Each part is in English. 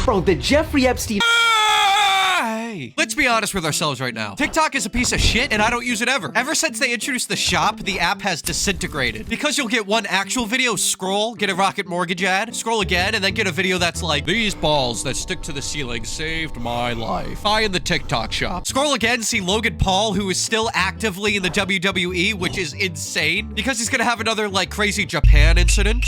Bro, the Jeffrey Epstein... Hey, let's be honest with ourselves right now. TikTok is a piece of shit and I don't use it ever. Ever since they introduced the shop, the app has disintegrated. Because you'll get one actual video, scroll, get a Rocket Mortgage ad, scroll again, and then get a video that's like, these balls that stick to the ceiling saved my life. Buy in the TikTok shop. Scroll again, see Logan Paul, who is still actively in the WWE, which is insane because he's gonna have another like crazy Japan incident.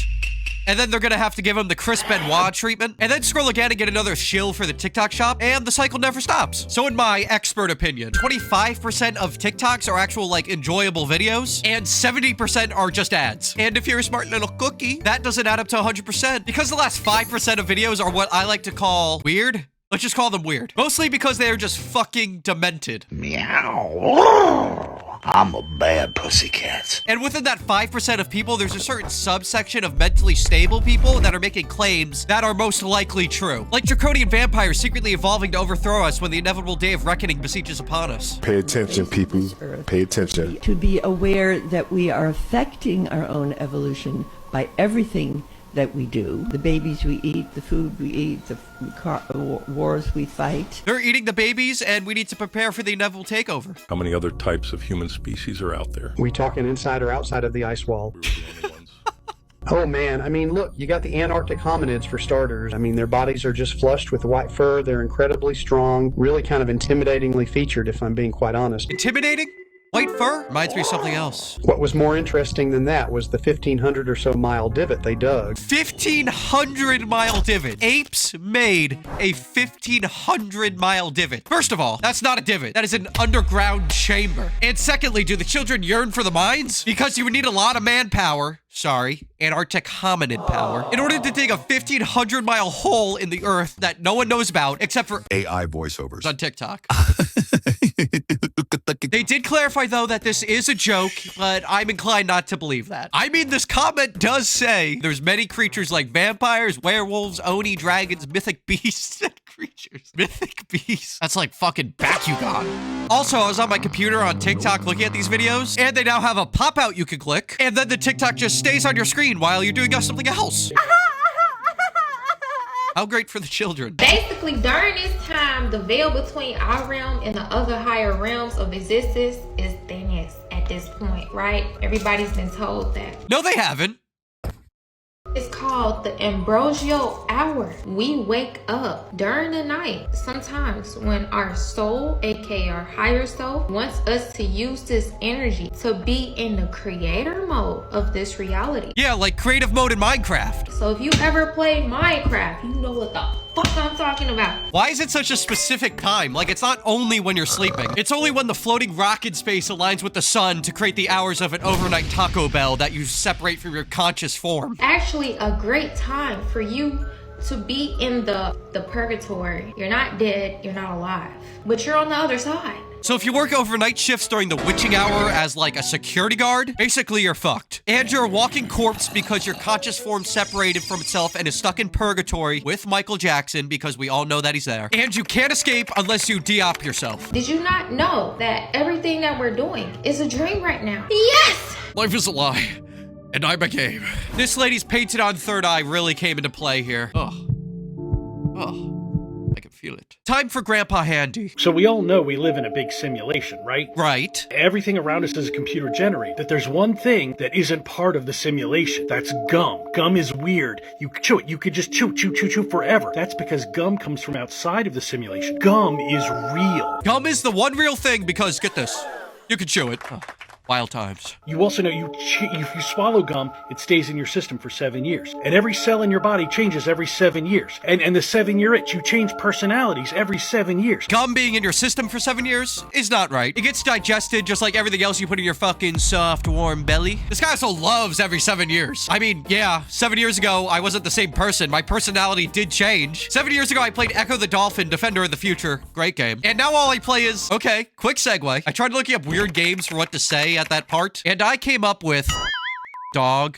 And then they're gonna have to give him the Chris Benoit treatment. And then scroll again and get another shill for the TikTok shop. And the cycle never stops. So in my expert opinion, 25% of TikToks are actual like enjoyable videos. And 70% are just ads. And if you're a smart little cookie, that doesn't add up to 100%. Because the last 5% of videos are what I like to call weird. Let's just call them weird. Mostly because they are just fucking demented. Meow. I'm a bad pussycat. And within that 5% of people, there's a certain subsection of mentally stable people that are making claims that are most likely true. Like draconian vampires secretly evolving to overthrow us when the inevitable day of reckoning besieges upon us. Pay attention, people. Pay attention. To be aware that we are affecting our own evolution by everything that we do. The babies we eat, the food we eat, the wars we fight. They're eating the babies and we need to prepare for the inevitable takeover. How many other types of human species are out there? We talking inside or outside of the ice wall? We were the only ones. Oh man, I mean, look, you got the Antarctic hominids for starters. I mean, their bodies are just flushed with white fur. They're incredibly strong, really kind of intimidatingly featured, if I'm being quite honest. Intimidating? White fur? Reminds me of something else. What was more interesting than that was the 1,500 or so mile divot they dug. 1,500 mile divot. Apes made a 1,500 mile divot. First of all, that's not a divot. That is an underground chamber. And secondly, do the children yearn for the mines? Because you would need a lot of manpower. Sorry, Antarctic hominid power. In order to dig a 1,500 mile hole in the earth that no one knows about except for AI voiceovers on TikTok. They did clarify, though, that this is a joke, but I'm inclined not to believe that. I mean, this comment does say there's many creatures like vampires, werewolves, oni, dragons, mythic beasts, and creatures. Mythic beasts. That's like fucking Bakugan. Also, I was on my computer on TikTok looking at these videos, and they now have a pop-out you can click, and then the TikTok just stays on your screen while you're doing something else. How great for the children. Basically, during this time, the veil between our realm and the other higher realms of existence is thinnest at this point, right? Everybody's been told that. No, they haven't. It's called the ambrosial hour. We wake up during the night, sometimes when our soul, aka our higher self, wants us to use this energy to be in the creator mode of this reality. Yeah, like creative mode in Minecraft. So if you ever play Minecraft, you know what the fuck I'm talking about. Why is it such a specific time? Like, it's not only when you're sleeping. It's only when the floating rock in space aligns with the sun to create the hours of an overnight Taco Bell that you separate from your conscious form. Actually, a great time for you to be in the purgatory. You're not dead, you're not alive, but you're on the other side. So if you work overnight shifts during the witching hour as like a security guard, basically you're fucked. And you're a walking corpse because your conscious form separated from itself and is stuck in purgatory with Michael Jackson because we all know that he's there. And you can't escape unless you de-op yourself. Did you not know that everything that we're doing is a dream right now? Yes! Life is a lie. And I'm a game. This lady's painted on third eye really came into play here. Oh. I can feel it. Time for Grandpa Handy. So we all know we live in a big simulation, right? Right. Everything around us is computer generated. That there's one thing that isn't part of the simulation. That's gum. Gum is weird. You chew it. You could just chew forever. That's because gum comes from outside of the simulation. Gum is real. Gum is the one real thing because, get this, you can chew it. Oh. Wild times. You also know if you swallow gum, it stays in your system for 7 years. And every cell in your body changes every 7 years. And the 7-year itch, you change personalities every 7 years. Gum being in your system for 7 years is not right. It gets digested just like everything else you put in your fucking soft, warm belly. This guy also loves every 7 years. I mean, yeah, 7 years ago, I wasn't the same person. My personality did change. 7 years ago, I played Echo the Dolphin, Defender of the Future. Great game. And now all I play is, okay, quick segue. I tried looking up weird games for what to say at that part, and I came up with dog,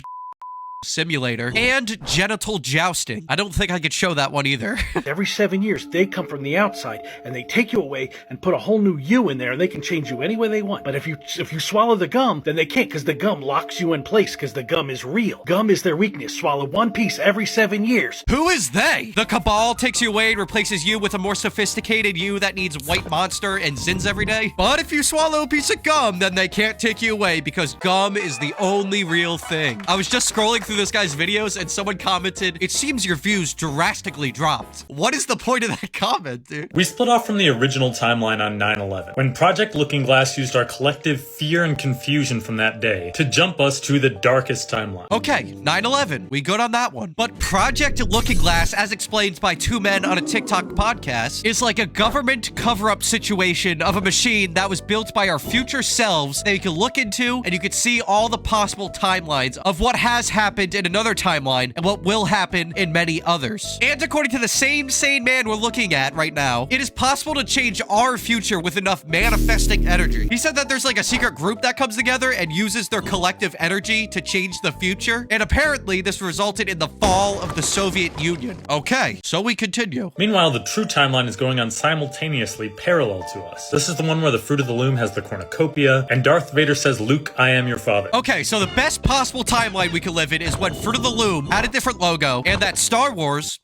simulator, and genital jousting. I don't think I could show that one either. Every 7 years, they come from the outside and they take you away and put a whole new you in there, and they can change you any way they want. But if you swallow the gum, then they can't, because the gum locks you in place, because the gum is real. Gum is their weakness. Swallow one piece every 7 years. Who is they? The cabal takes you away and replaces you with a more sophisticated you that needs White Monster and Zins every day. But if you swallow a piece of gum, then they can't take you away, because gum is the only real thing. I was just scrolling through this guy's videos and someone commented, "It seems your views drastically dropped." What is the point of that comment, dude? We split off from the original timeline on 9/11, when Project Looking Glass used our collective fear and confusion from that day to jump us to the darkest timeline. Okay, 9/11. We good on that one. But Project Looking Glass, as explained by two men on a TikTok podcast, is like a government cover-up situation of a machine that was built by our future selves that you can look into, and you can see all the possible timelines of what has happened in another timeline and what will happen in many others. And according to the same sane man we're looking at right now, it is possible to change our future with enough manifesting energy. He said that there's like a secret group that comes together and uses their collective energy to change the future, and apparently this resulted in the fall of the Soviet Union. Okay, so we continue. Meanwhile, the true timeline is going on simultaneously parallel to us. This is the one where the Fruit of the Loom has the cornucopia, and Darth Vader says, "Luke, I am your father." Okay, so the best possible timeline we could live in is when Fruit of the Loom had a different logo, and that Star Wars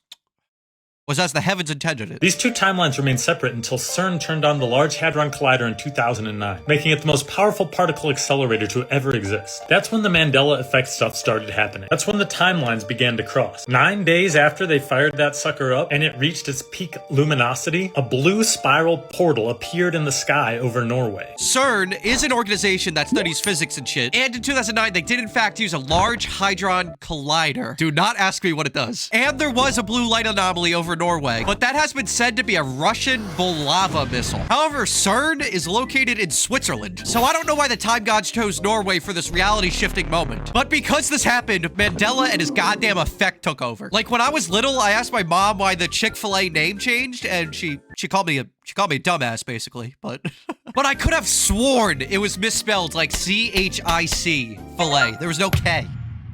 was as the heavens intended it. These two timelines remain separate until CERN turned on the Large Hadron Collider in 2009, making it the most powerful particle accelerator to ever exist. That's when the Mandela effect stuff started happening. That's when the timelines began to cross. 9 days after they fired that sucker up and it reached its peak luminosity, a blue spiral portal appeared in the sky over Norway. CERN is an organization that studies physics and shit, and in 2009 they did in fact use a Large Hadron Collider. Do not ask me what it does. And there was a blue light anomaly over Norway, but that has been said to be a Russian Bulava missile. However, CERN is located in Switzerland, so I don't know why the time gods chose Norway for this reality shifting moment. But because this happened, Mandela and his goddamn effect took over. Like when I was little, I asked my mom why the Chick-fil-A name changed, and she called me a dumbass, basically, but but I could have sworn it was misspelled like C-H-I-C, filet. There was no K.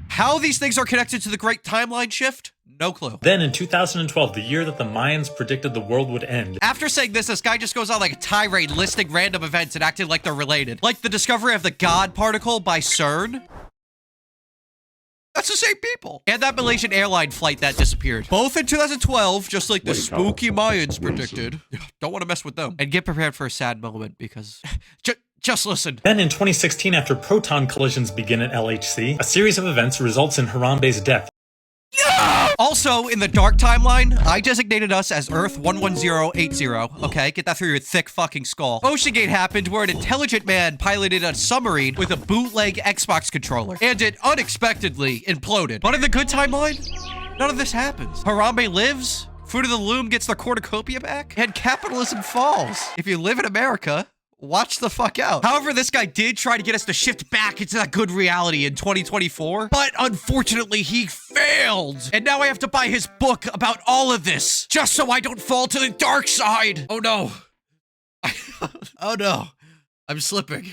How these things are connected to the Great Timeline Shift? No clue. Then in 2012, the year that the Mayans predicted the world would end. After saying this guy just goes on like a tirade listing random events and acting like they're related. Like the discovery of the God particle by CERN. That's the same people. And that Malaysian airline flight that disappeared. Both in 2012, just like the spooky Mayans predicted. Don't want to mess with them. And get prepared for a sad moment because... Just listen. Then in 2016, after proton collisions begin at LHC, a series of events results in Harambe's death. Also, in the dark timeline, I designated us as Earth 11080. Okay, get that through your thick fucking skull. OceanGate happened where an intelligent man piloted a submarine with a bootleg Xbox controller, and it unexpectedly imploded. But in the good timeline, none of this happens. Harambe lives, Fruit of the Loom gets their cornucopia back, and capitalism falls. If you live in America, watch the fuck out. However, this guy did try to get us to shift back into that good reality in 2024, but unfortunately he failed. And now I have to buy his book about all of this, just so I don't fall to the dark side. Oh no. Oh no. I'm slipping.